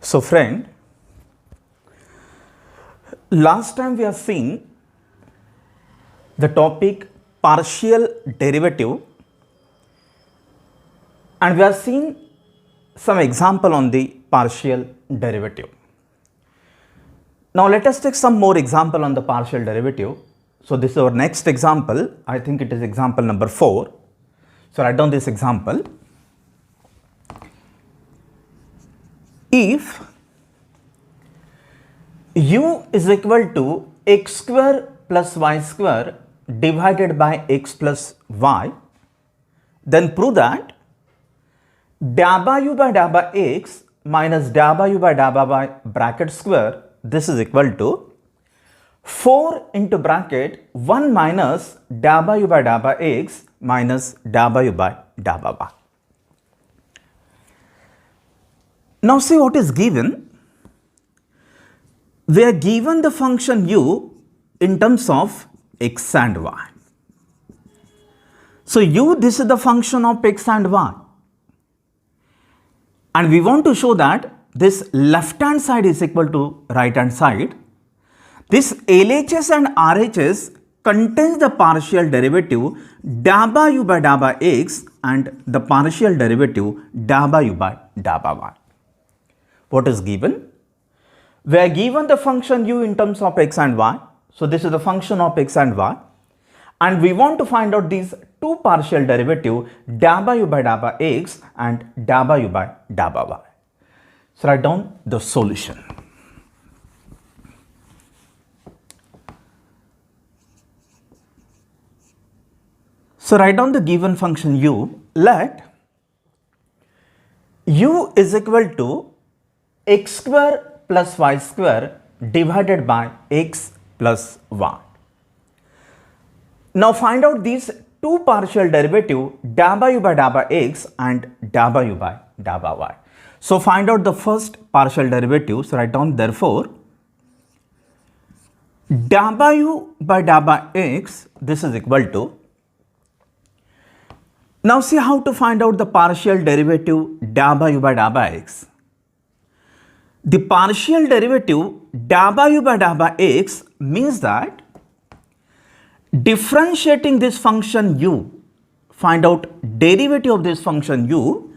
So friend, last time we have seen the topic partial derivative and we have seen some example on the partial derivative. Now let us take some more example on the partial derivative. So this is our next example. I think it is example number 4. So write down this example. If u is equal to x square plus y square divided by x plus y, then prove that da by u by da by x minus da by u by da by y bracket square, this is equal to 4 into bracket 1 minus da by u by da by x minus da by u by da by y. Now see what is given. We are given the function u in terms of x and y. So u, this is the function of x and y. And we want to show that this left hand side is equal to right hand side. This LHS and RHS contains the partial derivative da by u by da by x and the partial derivative da by u by da by y. What is given? We are given the function u in terms of x and y. So this is the function of x and y. And we want to find out these two partial derivative da by u by da by x and da by u by da by y. So write down the solution. So write down the given function u. Let u is equal to x square plus y square divided by x plus y. Now find out these two partial derivative da by u by da by x and da by u by da by y. So find out the first partial derivative. So write down therefore da by u by da by x, this is equal to. Now see how to find out the partial derivative da by u by da by x. The partial derivative da by u by da by x means that differentiating this function u, find out derivative of this function u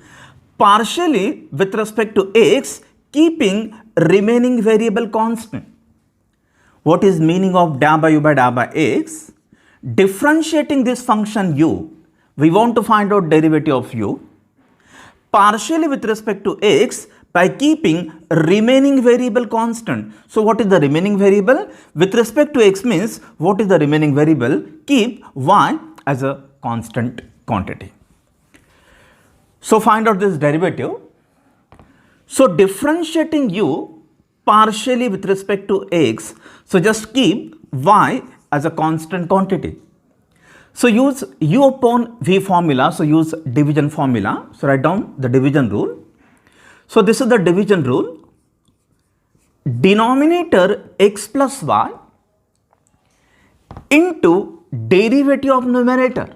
partially with respect to x, keeping remaining variable constant. What is meaning of da by u by da by x? Differentiating this function u, we want to find out derivative of u partially with respect to x by keeping remaining variable constant. So what is the remaining variable? With respect to x means what is the remaining variable? Keep y as a constant quantity. So find out this derivative. So differentiating u partially with respect to x, so just keep y as a constant quantity. So use u upon v formula, so use division formula. So write down the division rule. So this is the division rule. Denominator x plus y into derivative of numerator.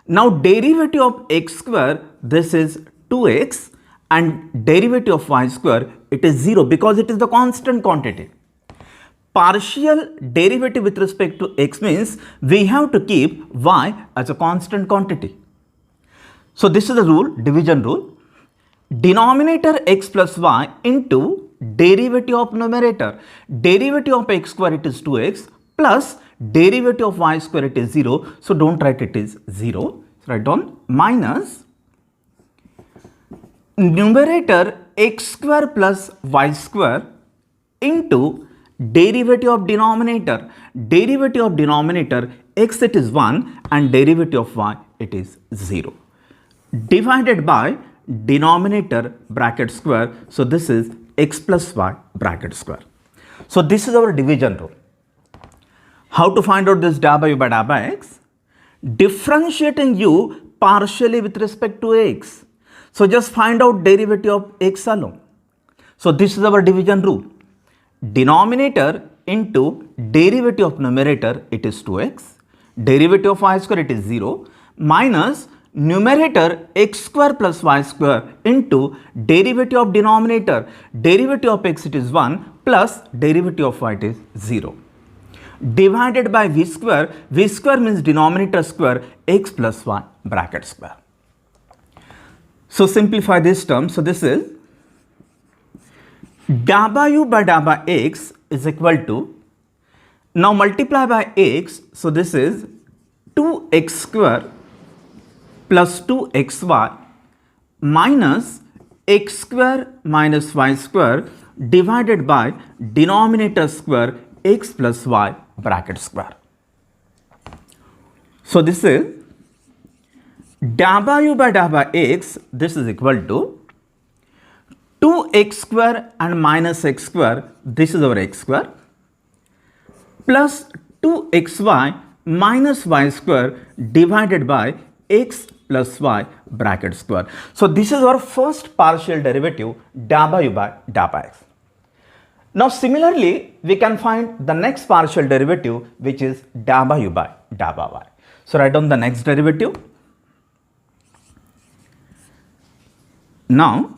Now derivative of x square, this is 2x, and derivative of y square, it is 0 because it is the constant quantity. Partial derivative with respect to x means we have to keep y as a constant quantity. So this is the rule, division rule. Denominator x plus y into derivative of numerator. Derivative of x square, it is 2x, plus derivative of y square, it is 0. So don't write it is 0. So write down minus numerator x square plus y square into derivative of denominator. Derivative of denominator, x it is 1 and derivative of y it is 0. Divided by denominator bracket square. So this is x plus y bracket square. So this is our division rule. How to find out this da by u by da by x? Differentiating u partially with respect to x. So just find out derivative of x alone. So this is our division rule. Denominator into derivative of numerator, it is 2x. Derivative of y square, it is 0, minus numerator x square plus y square into derivative of denominator. Derivative of x it is 1 plus derivative of y it is 0. Divided by v square means denominator square x plus y bracket square. So simplify this term. So this is dabba u by dabba x is equal to, now multiply by x, so this is 2x square plus 2xy minus x square minus y square divided by denominator square x plus y bracket square. So this is dabba u by dabba x, this is equal to 2x square and minus x square, this is our x square, plus 2xy minus y square divided by x plus y bracket square. So this is our first partial derivative, dabba u by dabba x. Now similarly, we can find the next partial derivative, which is dabba u by dabba y. So write down the next derivative. Now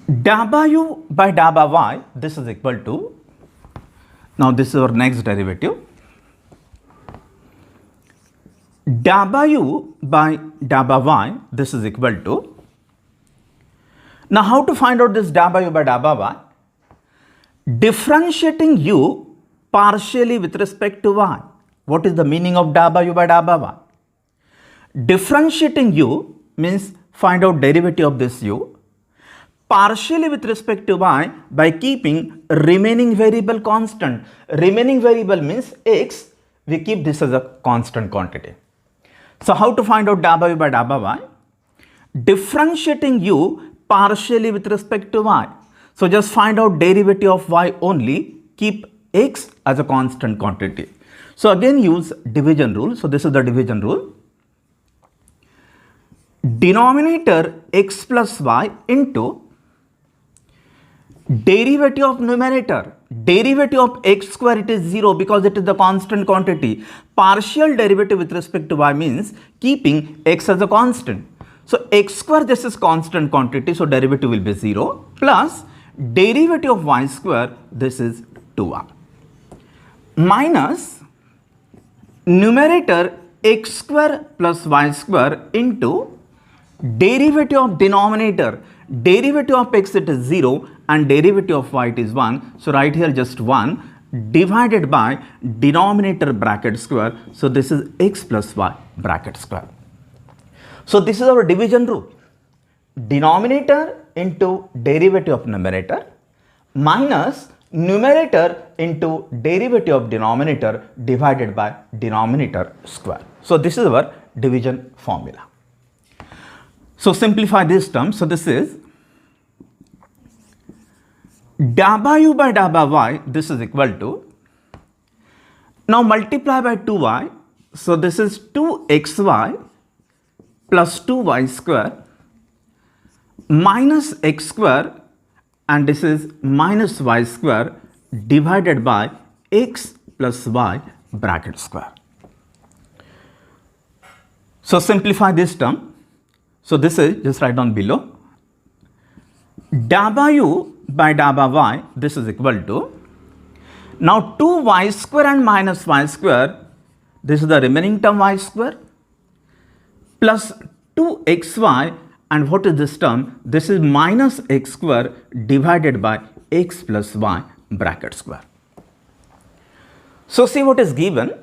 dabba u by dabba y, this is equal to, now this is our next derivative, dabba u by dabba y, this is equal to, now how to find out this dabba u by dabba y? Differentiating u partially with respect to y. What is the meaning of dabba u by dabba y? Differentiating u means find out derivative of this u partially with respect to y by keeping remaining variable constant. Remaining variable means x, we keep this as a constant quantity. So how to find out dabba u by dabba y? Differentiating u partially with respect to y. So just find out derivative of y only, keep x as a constant quantity. So again use division rule. So this is the division rule. Denominator x plus y into derivative of numerator. Derivative of x square it is 0 because it is the constant quantity. Partial derivative with respect to y means keeping x as a constant. So x square, this is constant quantity, so derivative will be 0 plus derivative of y square, this is 2y, minus numerator x square plus y square into derivative of denominator. Derivative of x it is 0 and derivative of y it is 1. So write here just 1 divided by denominator bracket square. So this is x plus y bracket square. So this is our division rule. Denominator into derivative of numerator minus numerator into derivative of denominator divided by denominator square. So this is our division formula. So simplify this term. So this is dabba u by dabba y, this is equal to, now multiply by 2y. So this is 2xy plus 2y square minus x square, and this is minus y square divided by x plus y bracket square. So simplify this term. So this is, just write down below, dabba u by dabba y, this is equal to, now 2y square and minus y square, this is the remaining term y square, plus 2xy, and what is this term? This is minus x square divided by x plus y bracket square. So see what is given.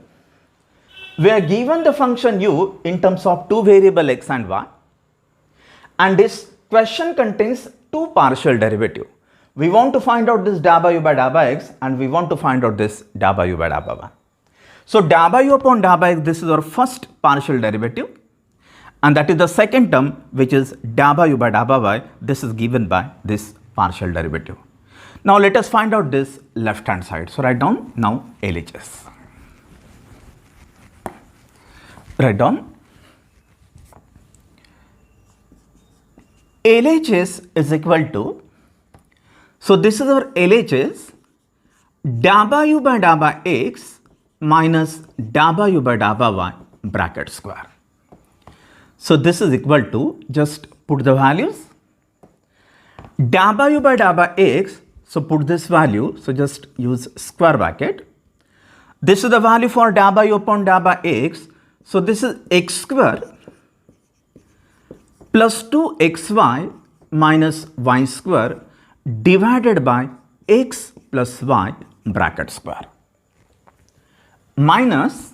We are given the function u in terms of two variable x and y, and this question contains two partial derivative. We want to find out this dabba u by dabba x, and we want to find out this dabba u by dabba y. So dabba u upon dabba x, this is our first partial derivative, and that is the second term, which is dabba u by dabba y. This is given by this partial derivative. Now let us find out this left hand side. So write down now LHS. Write down LHS is equal to, so this is our LHS, dabba u by dabba x minus dabba u by dabba y bracket square. So this is equal to, just put the values. Dabba u by dabba x, so put this value, so just use square bracket. This is the value for dabba u upon dabba x, so this is x square plus 2xy minus y square divided by x plus y bracket square minus,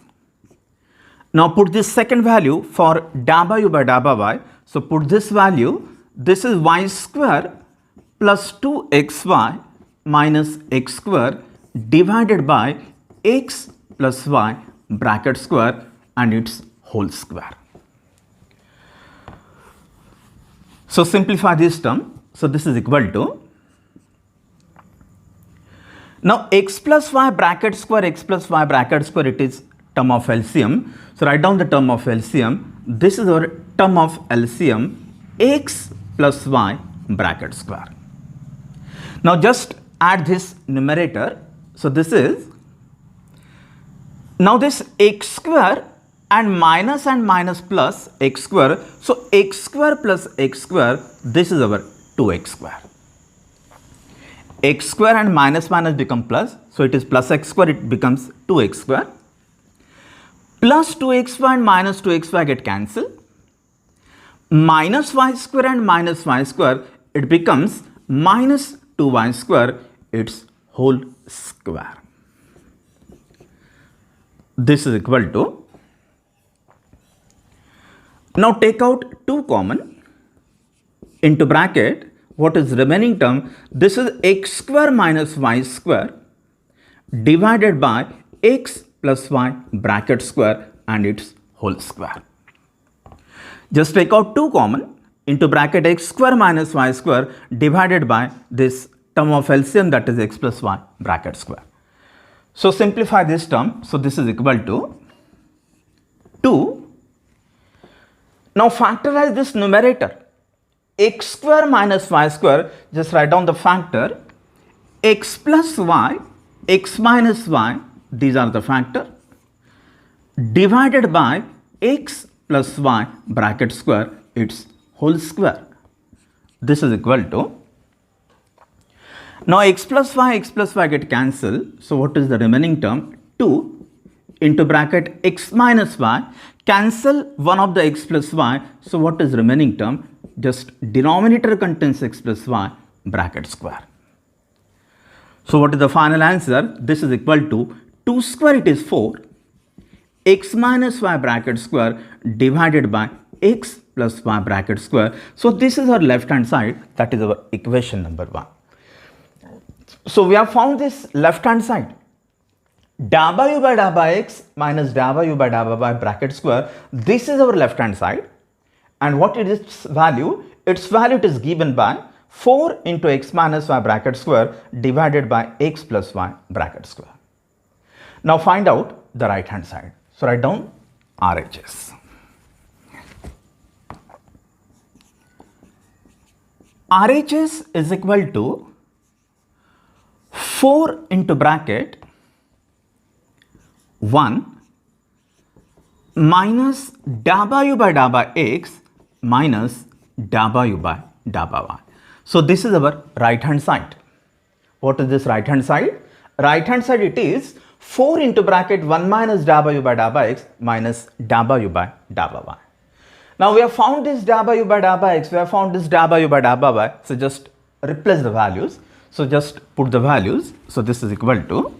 now put this second value for dabba u by dabba y, so put this value, this is y square plus 2xy minus x square divided by x plus y bracket square and its whole square. So simplify this term. So this is equal to, now x plus y bracket square, x plus y bracket square, it is term of LCM. So write down the term of LCM. This is our term of LCM, x plus y bracket square. Now just add this numerator. So this is, now this x square and minus plus x square. So x square plus x square, this is our 2x square. X square and minus become plus. So it is plus x square, it becomes 2x square. Plus 2xy and minus 2xy get cancelled. Minus y square and minus y square, it becomes minus 2y square, its whole square. This is equal to, now take out 2 common, into bracket, what is remaining term, this is x square minus y square divided by x plus y bracket square and its whole square. Just take out 2 common, into bracket x square minus y square divided by this term of LCM, that is x plus y bracket square. So simplify this term. So this is equal to 2. Now factorize this numerator. X square minus y square, just write down the factor. X plus y, x minus y, these are the factor, divided by x plus y bracket square, its whole square. This is equal to, now x plus y get cancelled. So what is the remaining term? 2 into bracket x minus y, cancel one of the x plus y. So what is remaining term? Just denominator contains x plus y bracket square. So what is the final answer? This is equal to 2 square, it is 4, x minus y bracket square divided by x plus y bracket square. So this is our left hand side, that is our equation number 1. So we have found this left hand side. Dabba u by dabba x minus dabba u by dabba y bracket square, this is our left hand side. And what is its value? Its value, it is given by 4 into x minus y bracket square divided by x plus y bracket square. Now find out the right hand side. So write down RHS. RHS is equal to 4 into bracket 1 minus dabba u by dabba x minus dabba u by dabba y. So this is our right hand side. What is this right hand side? Right hand side, it is 4 into bracket 1 minus dabba u by dabba x minus dabba u by dabba y. Now we have found this dabba u by dabba x, we have found this dabba u by dabba y. So just replace the values. So just put the values. So this is equal to,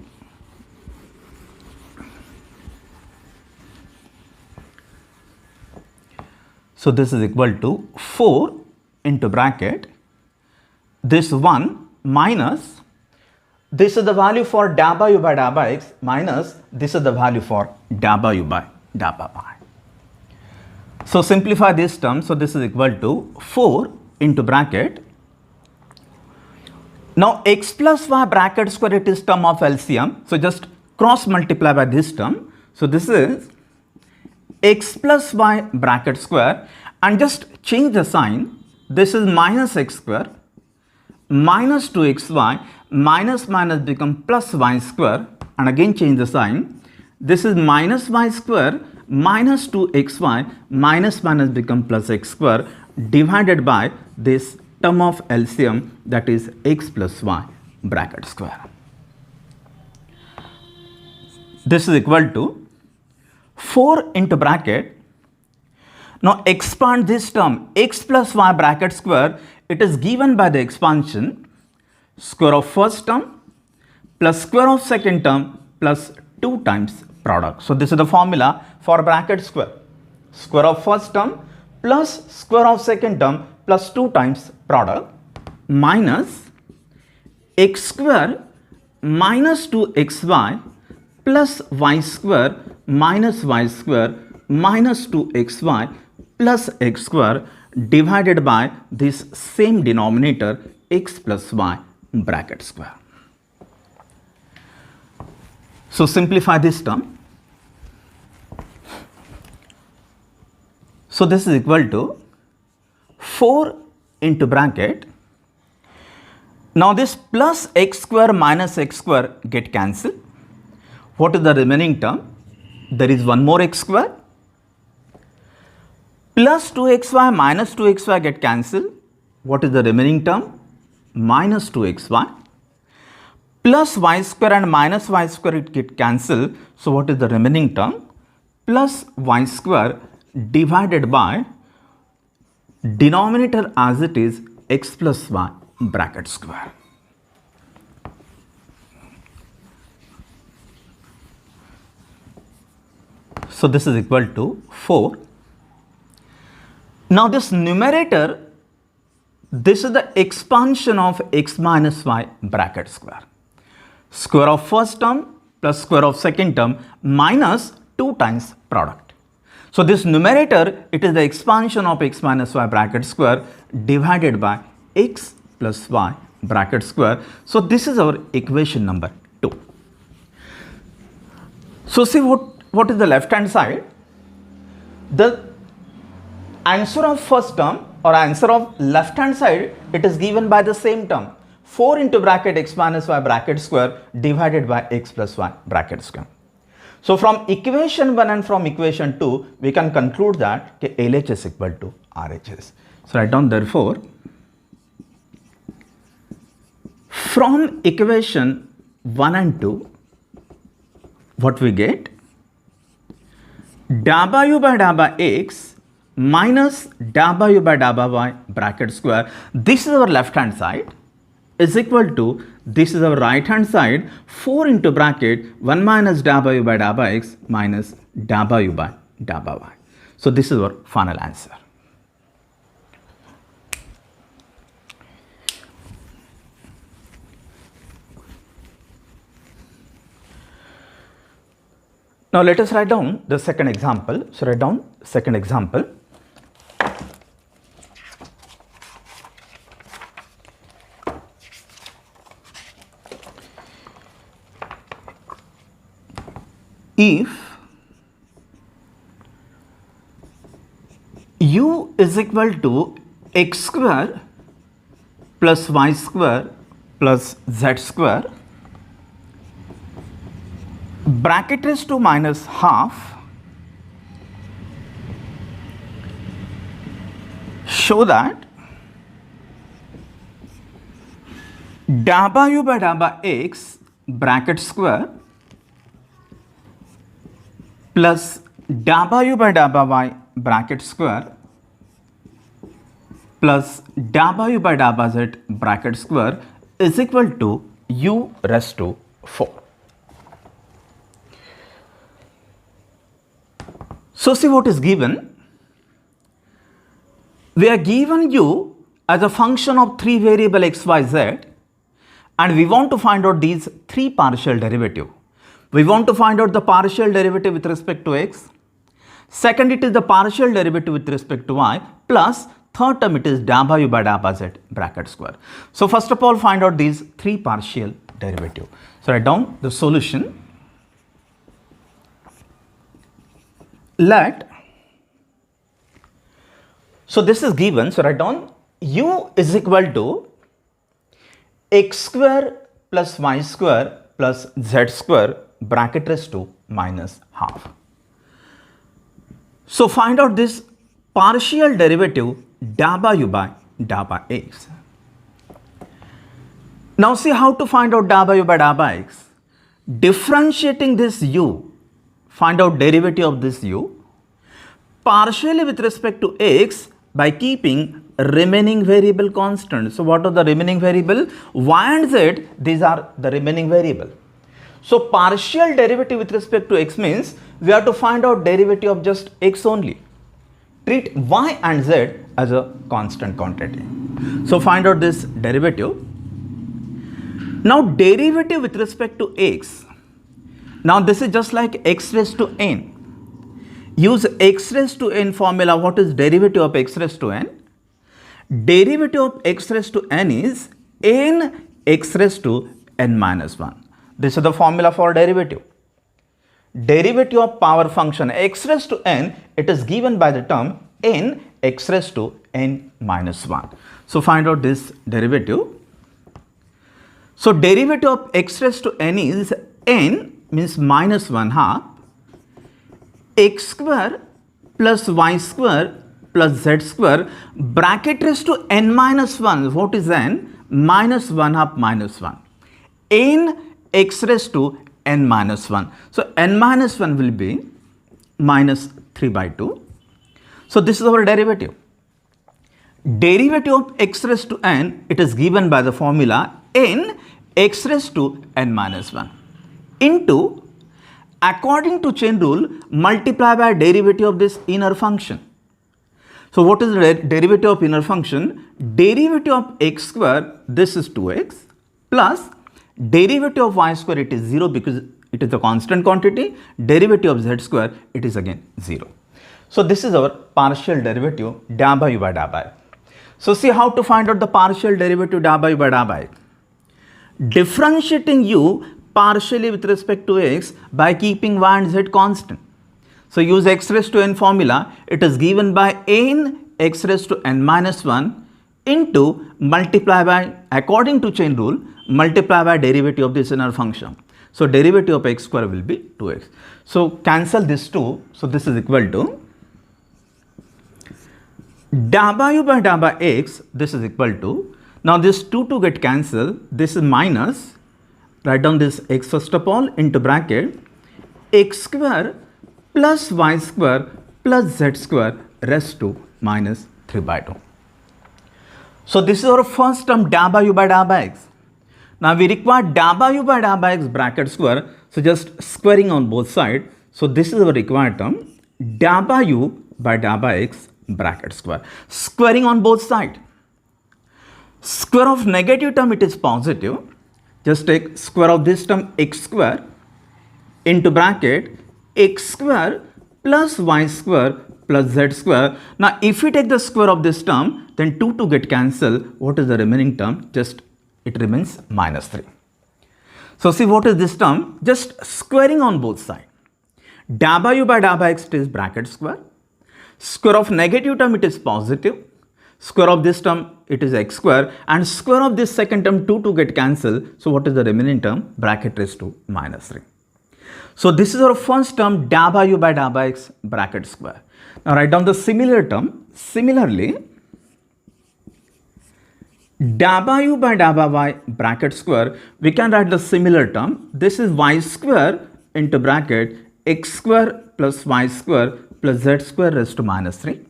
so this is equal to 4 into bracket this 1 minus, this is the value for dabba u by dabba x minus this is the value for dabba u by dabba y. So simplify this term. So this is equal to 4 into bracket, now x plus y bracket square, it is term of LCM. So just cross multiply by this term. So this is x plus y bracket square, and just change the sign. This is minus x square minus 2xy, minus become plus y square, and again change the sign. This is minus y square minus 2xy minus minus become plus x square divided by this term of LCM, that is x plus y bracket square. This is equal to 4 into bracket. Now expand this term x plus y bracket square. It is given by the expansion square of first term plus square of second term plus 2 times product. So this is the formula for bracket square. Square of first term plus square of second term plus 2 times product minus x square minus 2xy plus y square minus y square minus 2xy plus x square divided by this same denominator x plus y bracket square. So simplify this term. So this is equal to 4 into bracket. Now this plus x square minus x square get cancelled. What is the remaining term? There is one more x square. Plus 2xy minus 2xy get cancelled. What is the remaining term? Minus 2xy. Plus y square and minus y square it get cancelled. So what is the remaining term? Plus y square divided by denominator as it is x plus y bracket square. So this is equal to 4. Now this numerator, this is the expansion of x minus y bracket square. Square of first term plus square of second term minus 2 times product. So this numerator, it is the expansion of x minus y bracket square divided by x plus y bracket square. So this is our equation number 2. So see what is the left hand side? The answer of first term or answer of left hand side, it is given by the same term 4 into bracket x minus y bracket square divided by x plus y bracket square. So from equation 1 and from equation 2, we can conclude that LHS is equal to RHS. So write down therefore, from equation 1 and 2, what we get? W by W x minus W by W y bracket square. This is our left hand side is equal to, this is our right hand side, 4 into bracket 1 minus W by W x minus W by W y. So this is our final answer. Now let us write down the second example. So write down second example. If u is equal to x square plus y square plus z square, bracket raised to minus half, show that W by W x bracket square plus W by W y bracket square plus W by W z bracket square is equal to u raised to 4. So see what is given. We are given u as a function of 3 variable x, y, z, and we want to find out these 3 partial derivative. We want to find out the partial derivative with respect to x. Second, it is the partial derivative with respect to y, plus third term it is W by W z bracket square. So first of all, find out these 3 partial derivative. So write down the solution. So this is given, so write down u is equal to x square plus y square plus z square bracket raised to minus half. So find out this partial derivative da by u by da by x. Now see how to find out da by u by da by x. Differentiating this u, find out derivative of this u partially with respect to x by keeping remaining variable constant. So what are the remaining variable? Y and z, these are the remaining variable. So partial derivative with respect to x means we have to find out derivative of just x only. Treat y and z as a constant quantity. So find out this derivative. Now derivative with respect to x. Now this is just like x raised to n. Use x raised to n formula. What is derivative of x raised to n? Derivative of x raised to n is n x raised to n minus 1. This is the formula for derivative. Derivative of power function x raised to n, it is given by the term n x raised to n minus 1. So find out this derivative. So derivative of x raised to n is n means minus 1 half x square plus y square plus z square bracket raised to n minus 1. What is n? Minus 1 half minus 1. N x raised to n minus 1. So n minus 1 will be minus 3 by 2. So this is our derivative. Derivative of x raised to n, it is given by the formula n x raised to n minus 1 into, according to chain rule, multiply by derivative of this inner function. So what is the derivative of inner function? Derivative of x square, this is 2x, plus derivative of y square, it is 0 because it is a constant quantity. Derivative of z square, it is again 0. So this is our partial derivative da by u by da by. So see how to find out the partial derivative da by u by da by. Differentiating u partially with respect to x by keeping y and z constant. So use x raised to n formula. It is given by n x raised to n minus 1 into multiply by, according to chain rule, multiply by derivative of this inner function. So derivative of x square will be 2x. So cancel this 2. So this is equal to da by u by da by x. This is equal to, now this 2 get cancelled. This is minus, write down this x first of all into bracket x square plus y square plus z square raised to minus 3 by 2. So this is our first term da by u by da by x. Now we require da by u by da by x bracket square. So just squaring on both sides. So this is our required term da by u by da by x bracket square. Squaring on both sides. Square of negative term, it is positive. Just take square of this term x square into bracket x square plus y square plus z square. Now if we take the square of this term, then 2 get cancelled. What is the remaining term? Just it remains minus 3. So see what is this term? Just squaring on both sides. Da by u by da by x, it is bracket square. Square of negative term, it is positive. Square of this term, it is x square, and square of this second term 2 get cancelled. So what is the remaining term? Bracket raised to minus 3. So this is our first term da by u by da by x bracket square. Now write down the similar term. Similarly, da by u by da by y bracket square, we can write the similar term. This is y square into bracket x square plus y square plus z square raised to minus 3.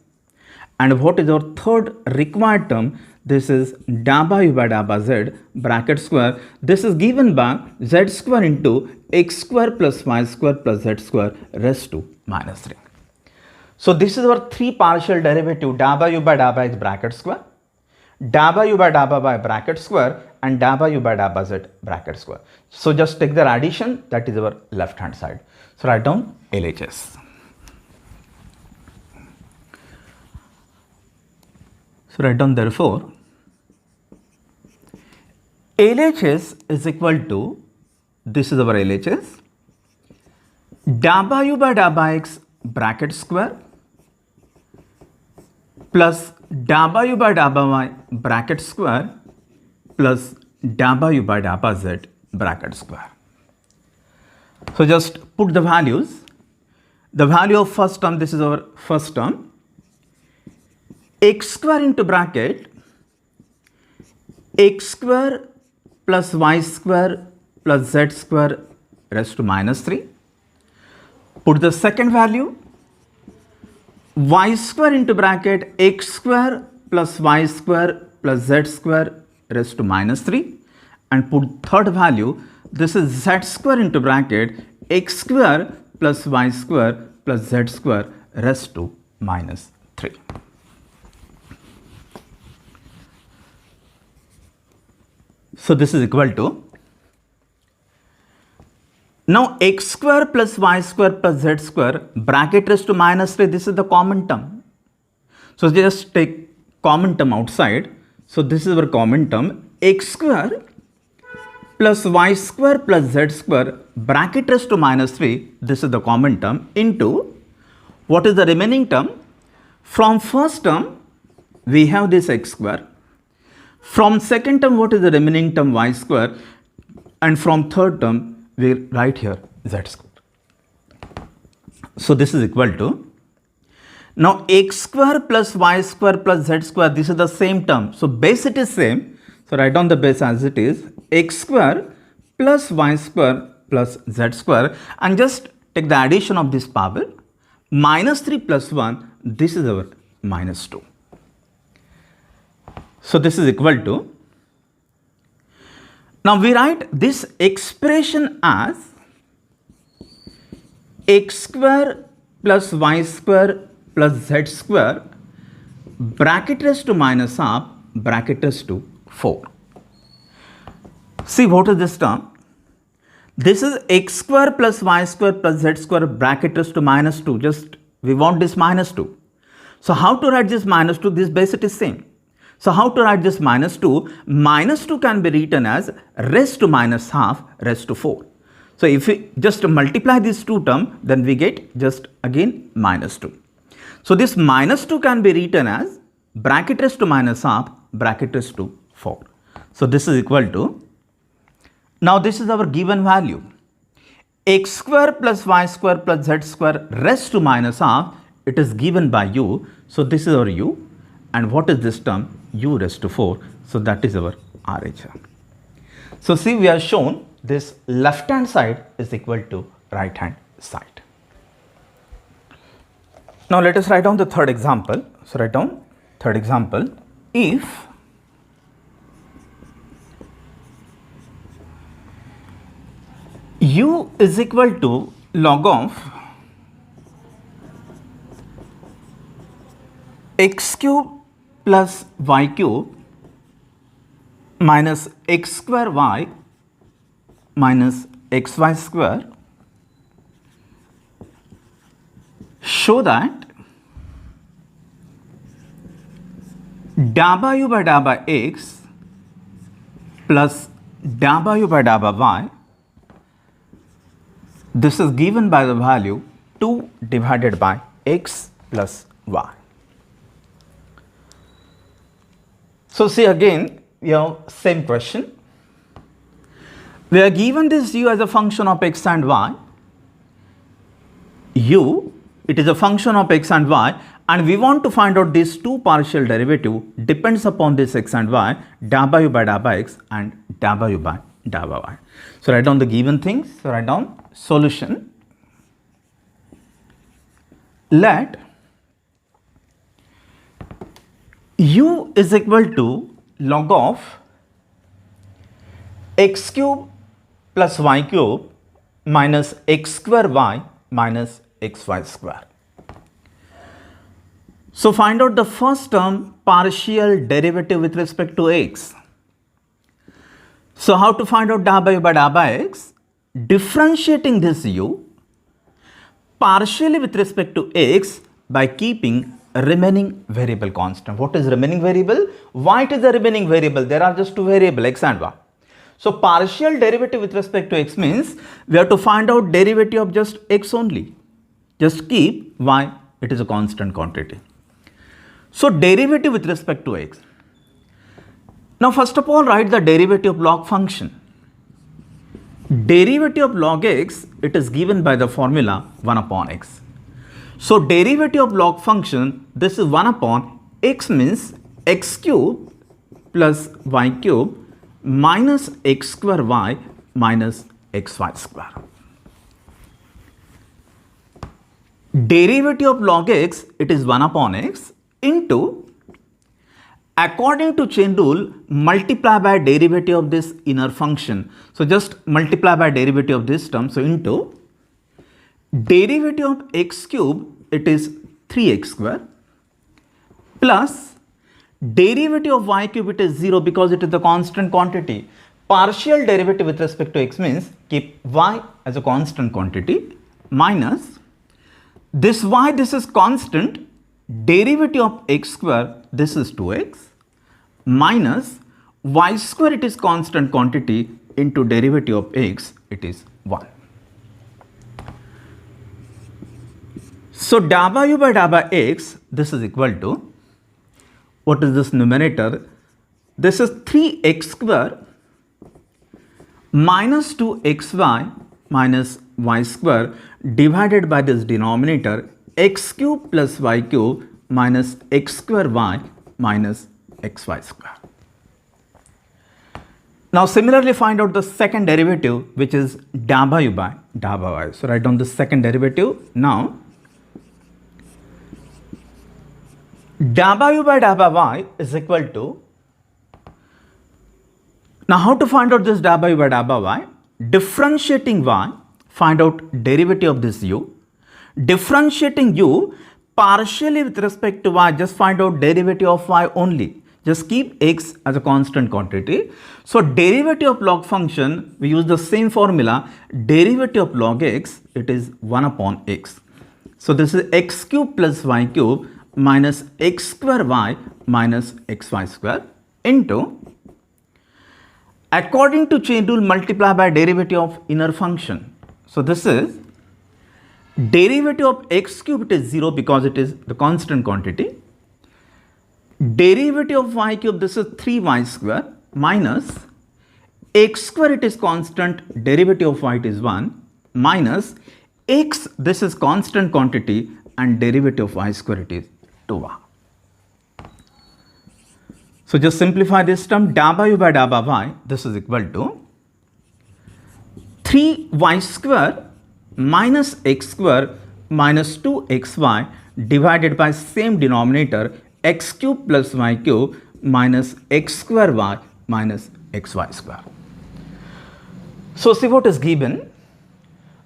And what is our third required term? This is da by u by da by z bracket square. This is given by z square into x square plus y square plus z square raised to minus 3. So this is our three partial derivative da by u by da by x bracket square, da by u by da by y bracket square, and da by u by da by z bracket square. So just take their addition, that is our left hand side. So write down LHS. So write down therefore LHS is equal to, this is our LHS, da by u by da by x bracket square plus da by u by da by y bracket square plus da by u by da by z bracket square. So just put the values. the value of first term, this is our first term, x square into bracket x square plus y square plus z square raised to minus 3. Put the second value, y square into bracket x square plus y square plus z square raised to minus 3, and put third value, this is z square into bracket x square plus y square plus z square raised to minus 3. So this is equal to, now x square plus y square plus z square bracket raised to minus 3, this is the common term. So just take common term outside. So this is our common term, x square plus y square plus z square bracket raised to minus 3, this is the common term, into what is the remaining term? From first term we have this x square, from second term what is the remaining term? Y square, and from third term we write here z square. So this is equal to, now x square plus y square plus z square, this is the same term, so base it is same, so write down the base as it is, x square plus y square plus z square, and just take the addition of this power, minus 3 plus 1, this is our minus 2. So this is equal to, now we write this expression as x square plus y square plus z square bracket raised to minus half bracket raised to 4. See, what is this term? This is x square plus y square plus z square bracket raised to minus 2. Just we want this minus 2. So how to write this minus 2? This base it is same. So how to write this minus 2? Minus 2 can be written as raised to minus half raised to 4. So if we just multiply these two terms, then we get just again minus 2. So this minus 2 can be written as bracket raised to minus half bracket raised to 4. So this is equal to, now this is our given value, x square plus y square plus z square raised to minus half, it is given by u. So this is our u, and what is this term? U raised to 4. So that is our RHR. So see, we have shown this left hand side is equal to right hand side. Now let us write down the third example. So write down third example. If u is equal to log of x cube plus y cube minus x square y minus xy square, show that da by u by da by x plus da by u by da by y, this is given by the value 2 divided by x plus y. So see, again we have same question. We are given this u as a function of x and y. U, it is a function of x and y, and we want to find out these two partial derivative depends upon this x and y, da by u by da by x and da by u by da by y. So write down the given things. So write down solution. Let u is equal to log of x cube plus y cube minus x square y minus xy square. So find out the first term partial derivative with respect to x. So how to find out da by u by da by x? Differentiating this u partially with respect to x by keeping remaining variable constant. What is remaining variable? Why it is a remaining variable? There are just two variables, x and y. So partial derivative with respect to x means we have to find out derivative of just x only. Just keep y, it is a constant quantity. So derivative with respect to x. Now first of all, write the derivative of log function. Derivative of log x, it is given by the formula 1 upon x. So derivative of log function, this is 1 upon x means x cube plus y cube minus x square y minus xy square. Derivative of log x, it is 1 upon x into, according to chain rule, multiply by derivative of this inner function. So just multiply by derivative of this term. So into derivative of x cube, it is 3x square plus derivative of y cube, it is 0 because it is the constant quantity. Partial derivative with respect to x means keep y as a constant quantity minus this y, this is constant, derivative of x square, this is 2x minus y square, it is constant quantity, into derivative of x, it is 1. So w by w x, this is equal to, what is this numerator? This is 3x square minus 2xy minus y square divided by this denominator x cube plus y cube minus x square y minus xy square. Now similarly find out the second derivative, which is w by w y. So write down the second derivative. Now w by w y is equal to, now how to find out this w by w y? Differentiating y, find out derivative of this u. Differentiating u partially with respect to y, just find out derivative of y only. Just keep x as a constant quantity. So derivative of log function, we use the same formula. Derivative of log x, it is 1 upon x. So this is x cube plus y cube minus x square y minus xy square into, according to chain rule, multiply by derivative of inner function. So this is derivative of x cube, it is 0 because it is the constant quantity. Derivative of y cube, this is 3y square minus x square, it is constant, derivative of y, it is 1 minus x, this is constant quantity, and derivative of y square, it is 2y. So just simplify this term, w by w y, this is equal to 3y square minus x square minus 2xy divided by same denominator x cube plus y cube minus x square y minus xy square. So see what is given.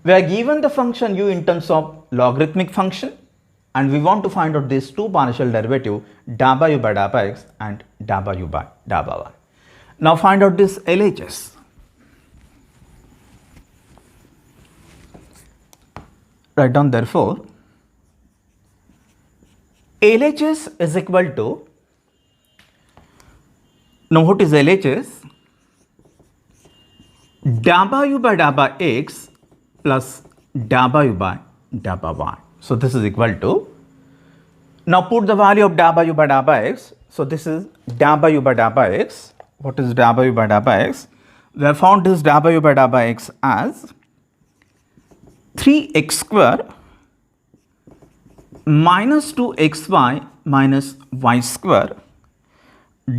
We are given the function u in terms of logarithmic function, and we want to find out these two partial derivative w by w x and w by w y. Now find out this LHS. Write down therefore LHS is equal to, now what is LHS? W by w x plus w by w y. So this is equal to, now put the value of w by w x. So this is w by w x. What is w by w x? We have found this w by w x as 3x square minus 2xy minus y square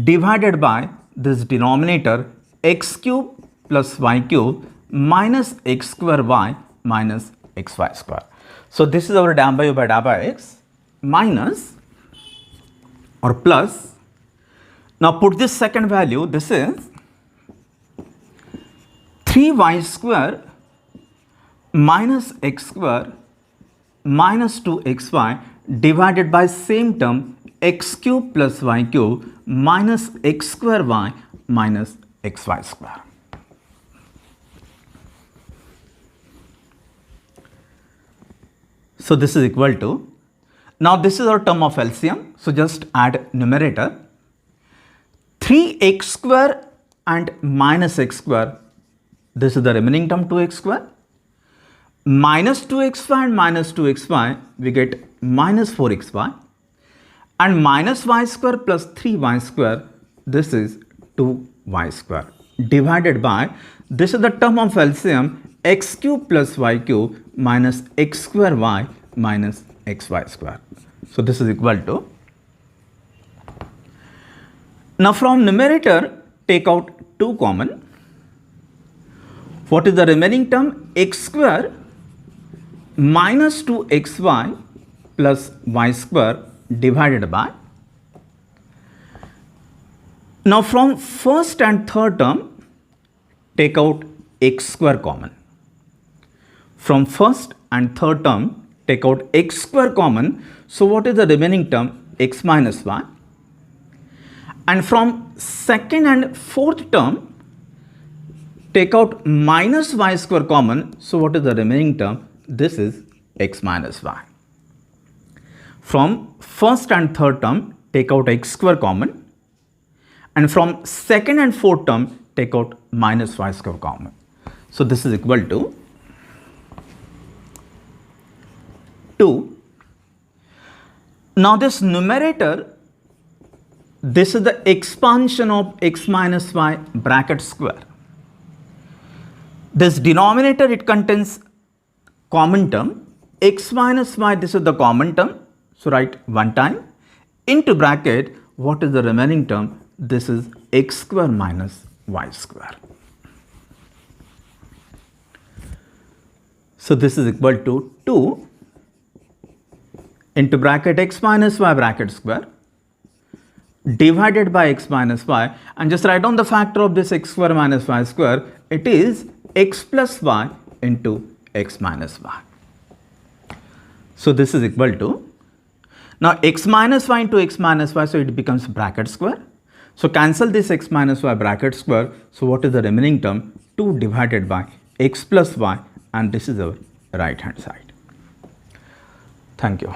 divided by this denominator x cube plus y cube minus x square y minus xy square. So this is our w by w x minus or plus. Now put this second value, this is 3y square minus x square minus 2xy divided by same term x cube plus y cube minus x square y minus xy square. So this is equal to, now this is our term of LCM, so just add numerator 3x square and minus x square, this is the remaining term 2x square, minus 2xy and minus 2xy, we get minus 4xy, and minus y square plus 3y square, this is 2y square divided by, this is the term of LCM, x cube plus y cube minus x square y minus xy square. So this is equal to. Now from numerator take out 2 common. What is the remaining term? X square minus 2xy plus y square divided by. Now from first and third term take out x square common. From first and third term take out x square common. So what is the remaining term? X minus y. And from second and fourth term take out minus y square common. So what is the remaining term? This is x minus y. From first and third term take out x square common. And from second and fourth term take out minus y square common. So this is equal to 2. Now this numerator, this is the expansion of x minus y bracket square. This denominator, it contains common term. X minus y, this is the common term. So write one time into bracket. What is the remaining term? This is x square minus y square. So this is equal to 2 into bracket x minus y bracket square divided by x minus y, and just write down the factor of this x square minus y square. It is x plus y into x minus y. So this is equal to, now x minus y into x minus y, so it becomes bracket square. So cancel this x minus y bracket square. So what is the remaining term? 2 divided by x plus y, and this is our right hand side. Thank you.